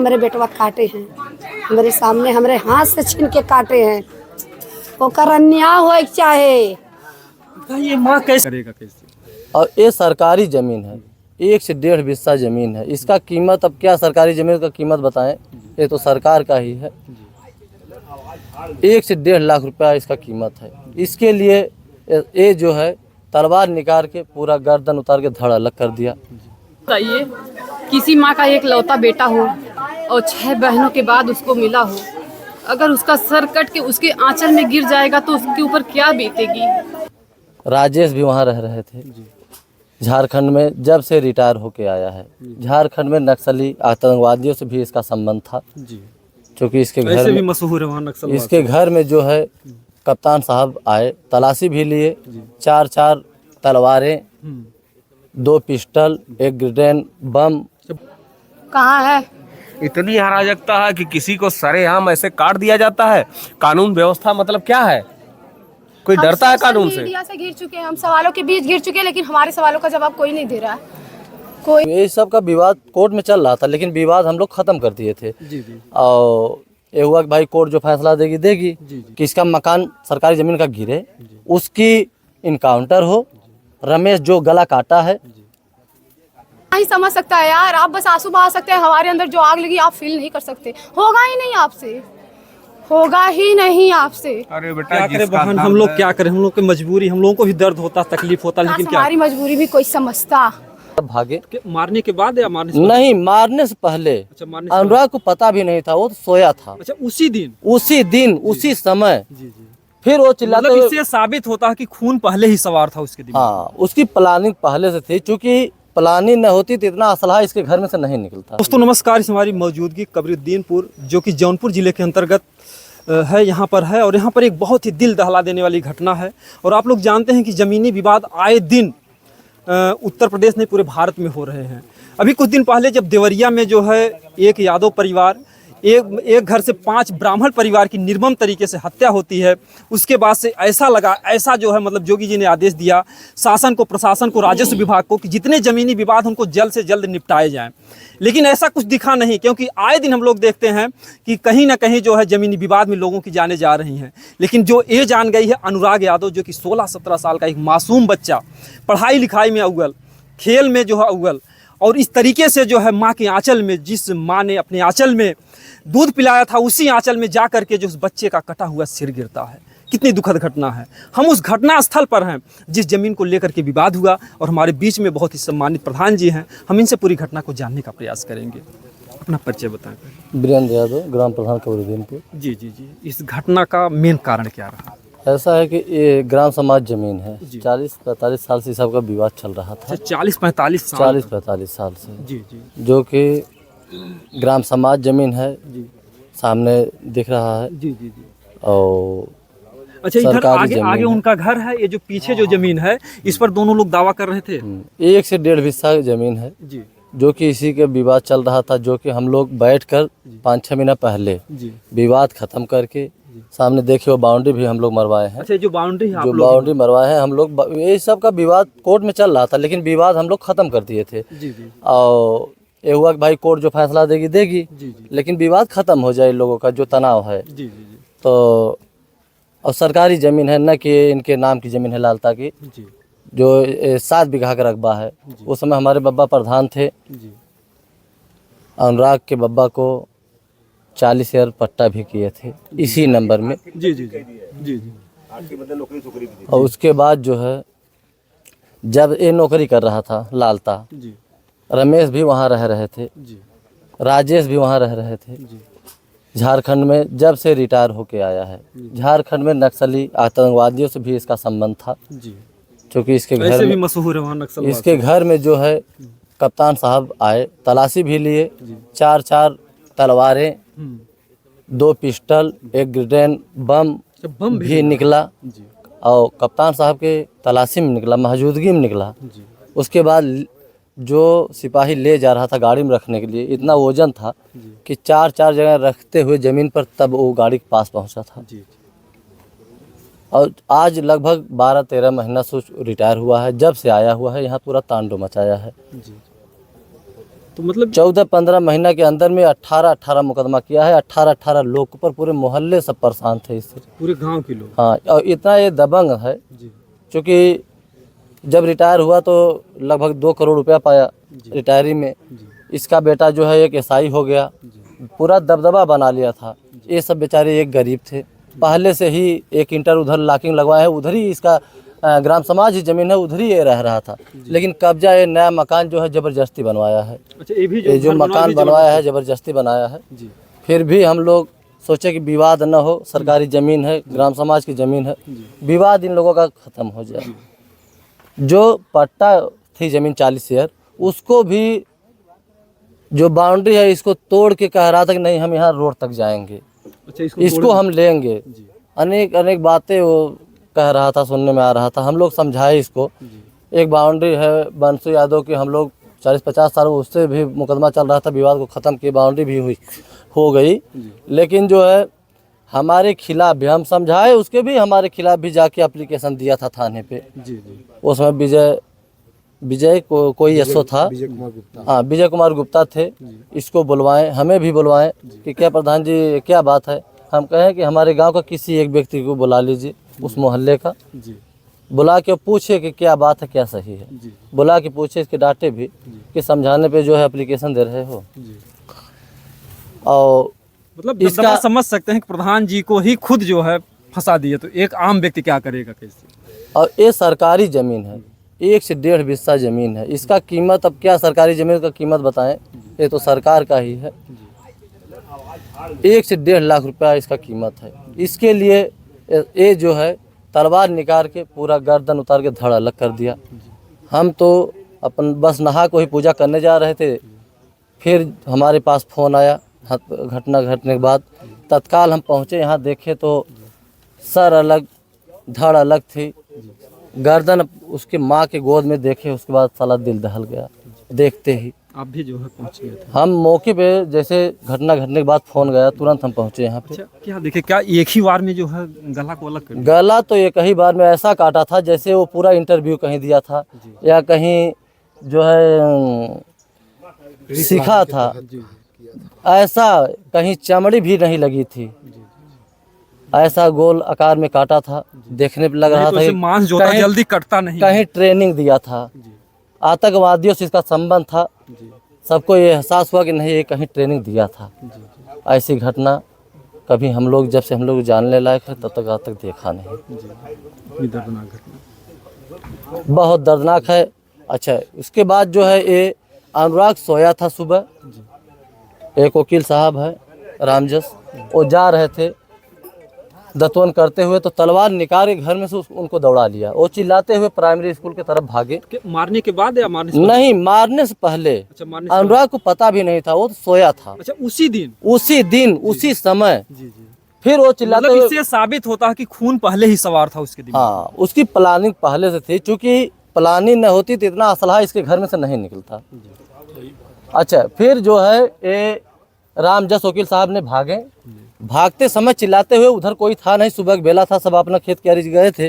हमारे बेटवा काटे हैं, हमारे सामने हमारे हाथ से छीन के काटे हैं। ओकर अन्याय होए के चाहे। ये माँ कैसे करेगा कैसे? और ये सरकारी ज़मीन है, 1 से 1.5 बिस्सा ज़मीन है। इसका कीमत, अब क्या सरकारी ज़मीन का कीमत बताएं, ये तो सरकार का ही है। 1 से 1.5 लाख रुपया इसका कीमत है। इसके लिए ये जो है तलवार निकाल के पूरा गर्दन उतार के धड़ अलग कर दिया। बताइए, किसी माँ का एक लौता बेटा हो और 6 बहनों के बाद उसको मिला हो, अगर उसका सर कट के उसके आंचल में गिर जाएगा तो उसके ऊपर क्या बीतेगी। राजेश भी वहाँ रह रहे थे झारखंड में, जब से रिटायर होके आया है। झारखंड में नक्सली आतंकवादियों से भी इसका संबंध था जी, क्योंकि इसके घर ऐसे भी में, मशहूर है वहाँ नक्सल। इसके घर में जो है कप्तान साहब आए, तलाशी भी लिए। 4 तलवारें, 2 पिस्टल, 1 ग्रेनेड बम। कहाँ है? इतनी अराजकता है कि किसी को सरेआम ऐसे काट दिया जाता है। कानून व्यवस्था मतलब क्या है? कोई डरता है कानून से? मीडिया से घिर चुके हैं, हम सवालों के बीच घिर चुके हैं, लेकिन हमारे सवालों का जवाब कोई नहीं दे रहा है। कोई ये सब का विवाद कोर्ट में चल रहा था, लेकिन विवाद हम लोग खत्म कर दिए थे। जी जी और ये हुआ कि भाई कोर्ट जो फैसला देगी देगी जी जी। कि इसका मकान सरकारी ज़मीन का गिरे, उसकी इनकाउंटर हो। रमेश जो गला काटा है, नहीं समझ सकता है यार। आप बस आंसू बहा सकते हैं, हमारे अंदर जो आग लगी आप फील नहीं कर सकते। होगा ही नहीं आपसे, होगा ही नहीं आपसे। अरे बेटा, क्या करें बहन, हम लोग क्या करें, हम लोग की मजबूरी, हम लोगों को भी दर्द होता, तकलीफ होता, लेकिन क्या हमारी मजबूरी भी कोई समझता। तब भागे। मारने के बाद या मारने से नहीं, मारने से पहले अच्छा, मारने से अनुराग को पता भी नहीं था, वो तो सोया था। अच्छा, उसी दिन। उसी समय जी जी, फिर वो चिल्लाते मतलब हुए, इससे साबित होता है कि खून पहले ही सवार था उसके दिमाग में। हाँ, उसकी प्लानिंग पहले से थी। चूंकि प्लानिंग न होती तो इतना असलहा इसके घर में से नहीं निकलता। दोस्तों नमस्कार, इस हमारी मौजूदगी कबीरुद्दीनपुर जो कि जौनपुर ज़िले के अंतर्गत है, यहाँ पर है। और यहाँ पर एक बहुत ही दिल दहला देने वाली घटना है। और आप लोग जानते हैं कि ज़मीनी विवाद आए दिन उत्तर प्रदेश नहीं पूरे भारत में हो रहे हैं। अभी कुछ दिन पहले जब देवरिया में जो है एक यादव परिवार, एक घर से 5 ब्राह्मण परिवार की निर्मम तरीके से हत्या होती है, उसके बाद से ऐसा लगा, ऐसा जो है मतलब योगी जी ने आदेश दिया शासन को, प्रशासन को, राजस्व विभाग को कि जितने ज़मीनी विवाद उनको जल्द से जल्द निपटाए जाएं। लेकिन ऐसा कुछ दिखा नहीं, क्योंकि आए दिन हम लोग देखते हैं कि कहीं ना कहीं जो है ज़मीनी विवाद में लोगों की जानें जा रही हैं। लेकिन जो ये जान गई है अनुराग यादव, जो कि 16-17 साल का एक मासूम बच्चा, पढ़ाई लिखाई में अव्वल, खेल में जो है अव्वल, और इस तरीके से जो है माँ के आंचल में, जिस माँ ने अपने आंचल में दूध पिलाया था, उसी आंचल में जा करके जो उस बच्चे का कटा हुआ सिर गिरता है। कितनी दुखद घटना है। हम उस घटना स्थल पर हैं जिस ज़मीन को लेकर के विवाद हुआ, और हमारे बीच में बहुत ही सम्मानित प्रधान जी हैं। हम इनसे पूरी घटना को जानने का प्रयास करेंगे। अपना परिचय बताएं। वीरेंद्र यादव, ग्राम प्रधान कबीरुद्दीनपुर। जी जी जी, इस घटना का मेन कारण क्या रहा? ऐसा है कि ये ग्राम समाज जमीन है। 40-45 साल से सबका विवाद चल रहा था। 40-45 साल? 40-45 साल से, जी जी, जो कि ग्राम समाज जमीन है, जी सामने दिख रहा है। जी जी जी। और अच्छा, इधर सरकारी आगे जमीन आगे है। उनका घर है, ये जो पीछे जो जमीन है इस पर दोनों लोग दावा कर रहे थे। 1 से 1.5 बिस्सा जमीन है, जी जो कि इसी के विवाद चल रहा था। जो कि हम लोग बैठकर 5-6 महीना पहले जी। विवाद खत्म करके, सामने देखिए वो बाउंड्री भी हम लोग मरवाए हैं। अच्छा, जो बाउंड्री है आप जो लोग? बाउंड्री मरवाए हैं हम लोग, ये सब का विवाद कोर्ट में चल रहा था, लेकिन विवाद हम लोग खत्म कर दिए थे। जी जी और ये हुआ कि भाई कोर्ट जो फैसला देगी देगी, जी जी लेकिन विवाद खत्म हो जाए, लोगों का जो तनाव है। जी जी जी तो और सरकारी ज़मीन है, न कि इनके नाम की ज़मीन है लालता की, जी जो 7 बीघा का रकबा है। उस समय हमारे बब्बा प्रधान थे। जी। अनुराग के बब्बा को 40 शेयर पट्टा भी किए थे इसी नंबर में। जी जी जी जी जी। और उसके बाद जो है, जब ये नौकरी कर रहा था लालता, जी रमेश भी वहाँ रह रहे थे, जी राजेश भी वहाँ रह रहे थे। जी झारखंड में जब से रिटायर होके आया है। झारखंड में नक्सली आतंकवादियों से भी इसका संबंध था, जी, क्योंकि इसके ऐसे घर भी में, मशहूर है वहाँ नक्सल। इसके घर में जो है कप्तान साहब आए, तलाशी भी लिए। 4 तलवारें, 2 पिस्टल, 1 ग्रेनेड बम बम भी निकला। जी और कप्तान साहब के तलाशी में निकला, मौजूदगी में निकला। जी उसके बाद जो सिपाही ले जा रहा था गाड़ी में रखने के लिए, इतना वजन था कि 4 जगह रखते हुए ज़मीन पर तब वो गाड़ी के पास पहुंचा था। जी और आज लगभग 12-13 महीना से रिटायर हुआ है। जब से आया हुआ है यहाँ पूरा तांडव मचाया है। जी। तो मतलब 14-15 महीना के अंदर में 18 मुकदमा किया है। 18 लोग के ऊपर, पूरे मोहल्ले सब परेशान थे इससे, पूरे गांव के लोग। हाँ, और इतना ये दबंग है जी क्योंकि जब रिटायर हुआ तो लगभग 2 करोड़ रुपया पाया रिटायरी में। इसका बेटा जो है एक एसआई हो गया, पूरा दबदबा बना लिया था। ये सब बेचारे एक गरीब थे, पहले से ही 1 इंटर उधर लॉकिंग लगवाया है, उधर ही इसका ग्राम समाज ही जमीन है, उधर ही ये रह रहा था। लेकिन कब्जा ये नया मकान जो है ज़बरदस्ती बनवाया है। अच्छा, ये भी ये जो मकान बनवाया है ज़बरदस्ती बनाया है। जी। फिर भी हम लोग सोचे कि विवाद न हो, सरकारी ज़मीन है, ग्राम समाज की ज़मीन है, विवाद इन लोगों का ख़त्म हो जाए। जो पट्टा थी ज़मीन 40 शेयर, उसको भी जो बाउंड्री है इसको तोड़ के कह रहा था कि नहीं हम यहाँ रोड तक जाएंगे, अच्छा, इसको हम लेंगे। अनेक बातें वो कह रहा था, सुनने में आ रहा था। हम लोग समझाए इसको। एक बाउंड्री है बंसू यादव की, हम लोग 40-50 साल उससे भी मुकदमा चल रहा था, विवाद को ख़त्म किए, बाउंड्री भी हो गई। लेकिन जो है हमारे खिलाफ भी हम समझाए, उसके भी हमारे खिलाफ भी जाके एप्लीकेशन दिया था थाने पे। उसमें विजय कोई एसओ था, हाँ, विजय कुमार गुप्ता थे। इसको बुलवाएं, हमें भी बुलवाएं कि क्या प्रधान जी क्या बात है। हम कहें कि हमारे गांव का किसी एक व्यक्ति को बुला लीजिए, उस मोहल्ले का, बुला के पूछे कि क्या बात है, क्या सही है। बुला के पूछे, इसके डांटे भी कि समझाने पे जो है एप्लीकेशन दे रहे हो। और मतलब इसका समझ सकते हैं कि प्रधान जी को ही खुद जो है फंसा दिए, तो एक आम व्यक्ति क्या करेगा कैसे। और ये सरकारी ज़मीन है, 1 से 1.5 बिस्सा ज़मीन है। इसका कीमत, अब क्या सरकारी ज़मीन का कीमत बताएं, ये तो सरकार का ही है। 1 से 1.5 लाख रुपया इसका कीमत है। इसके लिए ये जो है तलवार निकाल के पूरा गर्दन उतार के धड़ अलग कर दिया। हम तो अपन बस नहा को ही पूजा करने जा रहे थे, फिर हमारे पास फ़ोन आया घटना घटने के बाद। तत्काल हम पहुँचे, यहाँ देखे तो सर अलग, धड़ अलग थी, गर्दन उसकी माँ के गोद में देखे, उसके बाद साला दिल दहल गया देखते ही। आप भी जो है पहुंच गए थे। हम मौके पे, जैसे घटना घटने के बाद फ़ोन गया, तुरंत हम पहुँचे यहाँ पे। अच्छा, क्या देखे, क्या एक ही बार में जो है गला को अलग कर दिया? गला तो एक ही बार में ऐसा काटा था जैसे वो पूरा इंटरव्यू कहीं दिया था या कहीं जो है सीखा था, ऐसा कहीं चमड़ी भी नहीं लगी थी। ऐसा गोल आकार में काटा था, देखने पे लग रहा था मांस जो था जल्दी कटता नहीं, कहीं ट्रेनिंग दिया था, आतंकवादियों से इसका संबंध था। सबको ये एहसास हुआ कि नहीं, ये कहीं ट्रेनिंग दिया था। ऐसी घटना कभी हम लोग, जब से हम लोग जानने लायक है तब तक आज तक देखा नहीं। दर्दनाक घटना, बहुत दर्दनाक है। अच्छा, उसके बाद जो है ये अनुराग सोया था सुबह, एक वकील साहब है रामजस, वो जा रहे थे दतवन करते हुए, तो तलवार निकाल के घर में से उनको दौड़ा लिया। वो चिल्लाते हुए प्राइमरी स्कूल की तरफ भागे। मारने के बाद या मारने से नहीं, मारने से पहले। अच्छा, मारने से अनुराग को पता भी नहीं था, वो तो सोया था। अच्छा, उसी दिन उसी समय फिर वो चिल्लाते मतलब हुए, इससे साबित होता है कि खून पहले ही सवार था उसके दिमाग हाँ, उसकी प्लानिंग पहले से थी। चूंकि प्लानिंग न होती तो इतना असलहा इसके घर में से नहीं निकलता। अच्छा, फिर जो है ये रामजस वकील साहब ने भागे। भागते समय चिल्लाते हुए, उधर कोई था नहीं, सुबह बेला था, सब अपना खेत क्यारी गए थे।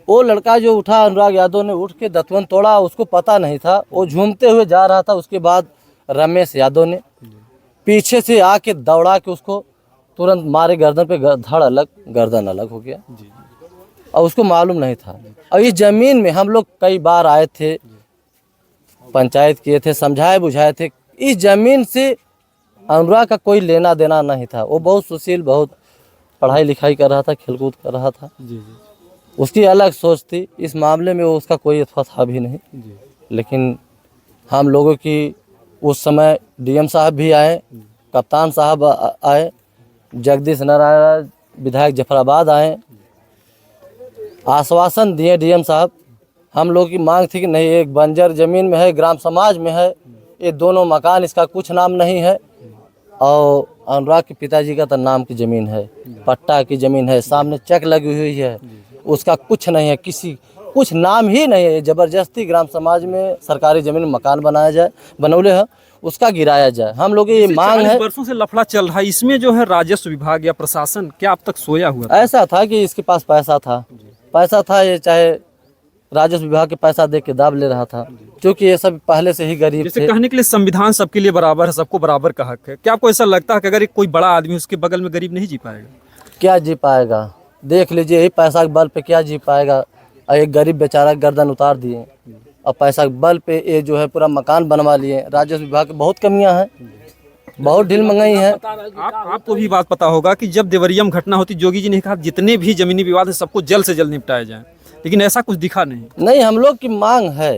वो लड़का जो उठा, अनुराग यादव ने उठ के दतवन तोड़ा, उसको पता नहीं था, वो झूमते हुए जा रहा था। उसके बाद रमेश यादव ने पीछे से आके दौड़ा के उसको तुरंत मारे गर्दन पे, धड़ अलग, गर्दन अलग हो गया। और उसको मालूम नहीं था। और इस ज़मीन में हम लोग कई बार आए थे, पंचायत किए थे, समझाए बुझाए थे। इस ज़मीन से अनुराग का कोई लेना देना नहीं था। वो बहुत सुशील, बहुत पढ़ाई लिखाई कर रहा था, खेलकूद कर रहा था। उसकी अलग सोच थी। इस मामले में उसका कोई अथवा था भी नहीं। लेकिन हम लोगों की उस समय डीएम साहब भी आए, कप्तान साहब आए, जगदीश नारायण विधायक जफराबाद आए, आश्वासन दिए डीएम साहब। हम लोग की मांग थी कि नहीं, एक बंजर ज़मीन में है, ग्राम समाज में है, ये दोनों मकान, इसका कुछ नाम नहीं है। और अनुराग के पिताजी का तो नाम की ज़मीन है, पट्टा की ज़मीन है, सामने चेक लगी हुई है, उसका कुछ नहीं है, किसी कुछ नाम ही नहीं है। ज़बरदस्ती ग्राम समाज में सरकारी ज़मीन में मकान बनाया जाए, बनौले है, उसका गिराया जाए। हम लोग ये मांग है। वर्षों से लफड़ा चल रहा है, इसमें जो है राजस्व विभाग या प्रशासन क्या अब तक सोया हुआ था? ऐसा था कि इसके पास पैसा था, ये चाहे राजस्व विभाग के पैसा दे के दाब ले रहा था, क्योंकि ये सब पहले से ही गरीब जैसे थे। कहने के लिए संविधान सबके लिए बराबर है, सबको बराबर का हक है। क्या आपको ऐसा लगता है कि अगर एक कोई बड़ा आदमी उसके बगल में गरीब नहीं जी पाएगा? क्या जी पाएगा? देख लीजिए, यही पैसा के बल पे क्या जी पाएगा। और एक गरीब बेचारा गर्दन उतार दिए और पैसा के बल पे ये जो है पूरा मकान बनवा लिए। राजस्व विभाग की बहुत कमियां हैं, बहुत ढील मंगाई है। आपको भी बात पता होगा कि जब देवरिया में घटना होती, जोगी जी ने कहा जितने भी जमीनी विवाद है सबको जल्द से जल्द निपटाया जाए, लेकिन ऐसा कुछ दिखा नहीं। हम लोग की मांग है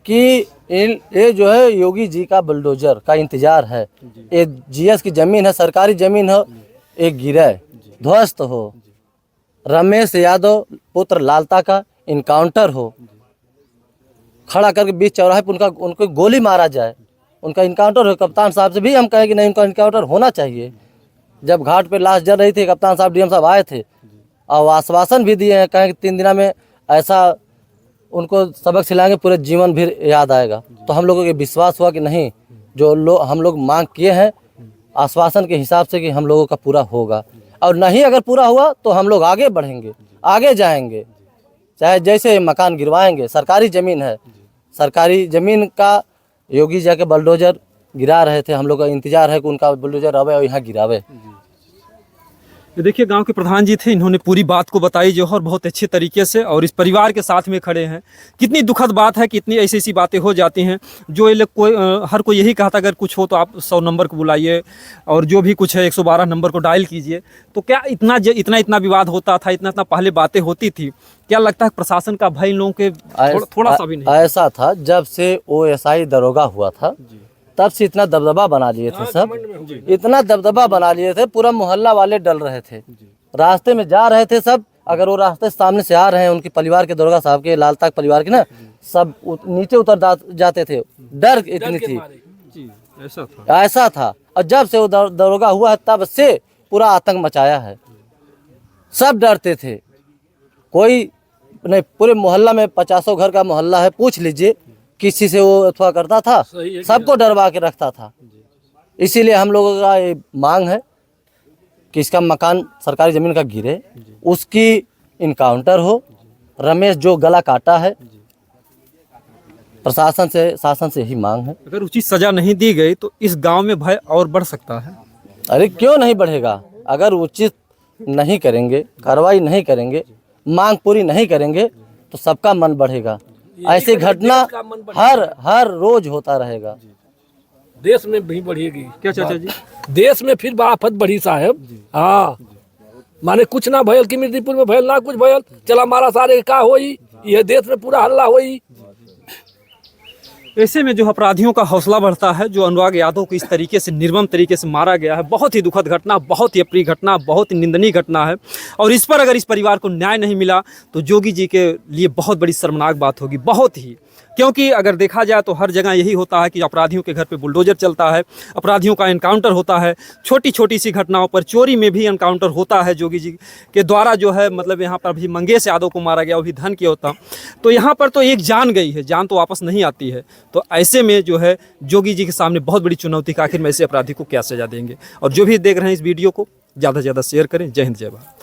कि ये जो है योगी जी का बुलडोजर का इंतजार है। ये जीएस की जमीन है, सरकारी जमीन हो, एक गिरे ध्वस्त हो। रमेश यादव पुत्र लालता का इनकाउंटर हो, खड़ा करके बीच चौराहे पर उनको गोली मारा जाए, उनका इनकाउंटर हो। कप्तान साहब से भी हम कहें कि नहीं, उनका इनकाउंटर होना चाहिए। जब घाट पे लाश जल रही थी, कप्तान साहब डीएम साहब आए थे और आश्वासन भी दिए हैं, कहें कि 3 दिन में ऐसा उनको सबक सिलाएंगे, पूरे जीवन भी याद आएगा। तो हम लोगों को विश्वास हुआ कि नहीं, जो हम लोग मांग किए हैं आश्वासन के हिसाब से कि हम लोगों का पूरा होगा। और नहीं अगर पूरा हुआ तो हम लोग आगे बढ़ेंगे, आगे जाएंगे, चाहे जैसे मकान गिरवाएंगे। सरकारी ज़मीन है, सरकारी ज़मीन का योगी जाके बुलडोजर गिरा रहे थे। हम लोग का इंतजार है कि उनका बुलडोजर आवे और यहाँ गिरावे। ये देखिए गांव के प्रधान जी थे, इन्होंने पूरी बात को बताई जो और बहुत अच्छे तरीके से, और इस परिवार के साथ में खड़े हैं। कितनी दुखद बात है कि इतनी ऐसी ऐसी बातें हो जाती हैं जो ये लोग हर कोई यही कहता अगर कुछ हो तो आप 100 नंबर को बुलाइए और जो भी कुछ है 112 नंबर को डायल कीजिए। तो क्या इतना विवाद होता था, इतना पहले बातें होती थी? क्या लगता है प्रशासन का भय इन लोगों के थोड़ा सा भी नहीं? ऐसा था, जब से OSI दरोगा हुआ था तब से इतना दबदबा बना लिए थे सब, इतना दबदबा बना लिए थे, पूरा मोहल्ला वाले डर रहे थे। रास्ते में जा रहे थे सब, अगर वो रास्ते सामने से आ रहे हैं उनके परिवार के, दरोगा साहब के, लालता के परिवार के ना, सब नीचे उतर जाते थे, डर इतनी थी। ऐसा था। और जब से वो दरोगा हुआ है तब से पूरा आतंक मचाया है, सब डरते थे। कोई नहीं, पूरे मोहल्ला में 50 घर का मोहल्ला है, पूछ लीजिए किसी से वो अथवा करता था, सबको डरवा के रखता था। इसीलिए हम लोगों का ये मांग है कि इसका मकान सरकारी ज़मीन का गिरे, उसकी इनकाउंटर हो। रमेश जो गला काटा है, प्रशासन से, शासन से ही मांग है। अगर उचित सजा नहीं दी गई तो इस गांव में भय और बढ़ सकता है। अरे क्यों नहीं बढ़ेगा? अगर उचित नहीं करेंगे, कार्रवाई नहीं करेंगे, मांग पूरी नहीं करेंगे तो सबका मन बढ़ेगा। ऐसी घटना हर रोज होता रहेगा। देश में भी बढ़ेगी। क्या चाचा जी? देश में फिर आफत बढ़ी साहब। हाँ, माने कुछ ना भयल कि मिर्दीपुर में भयल ना कुछ भयल, चला मारा सारे का होई, यह देश में पूरा हल्ला होई। ऐसे में जो अपराधियों का हौसला बढ़ता है, जो अनुराग यादव को इस तरीके से निर्मम तरीके से मारा गया है, बहुत ही दुखद घटना, बहुत ही अप्रिय घटना, बहुत ही निंदनीय घटना है। और इस पर अगर इस परिवार को न्याय नहीं मिला तो जोगी जी के लिए बहुत बड़ी शर्मनाक बात होगी, बहुत ही। क्योंकि अगर देखा जाए तो हर जगह यही होता है कि अपराधियों के घर पे बुलडोजर चलता है, अपराधियों का एनकाउंटर होता है, छोटी छोटी सी घटनाओं पर, चोरी में भी एनकाउंटर होता है। जोगी जी के द्वारा जो है, मतलब यहाँ पर भी मंगेश यादव को मारा गया, वो भी धन के होता। तो यहाँ पर तो एक जान गई है, जान तो वापस नहीं आती है। तो ऐसे में जो है जोगी जी के सामने बहुत बड़ी चुनौती कि आखिर में ऐसे अपराधी को क्या सजा देंगे। और जो भी देख रहे हैं इस वीडियो को ज़्यादा से ज़्यादा शेयर करें। जय हिंद, जय भारत।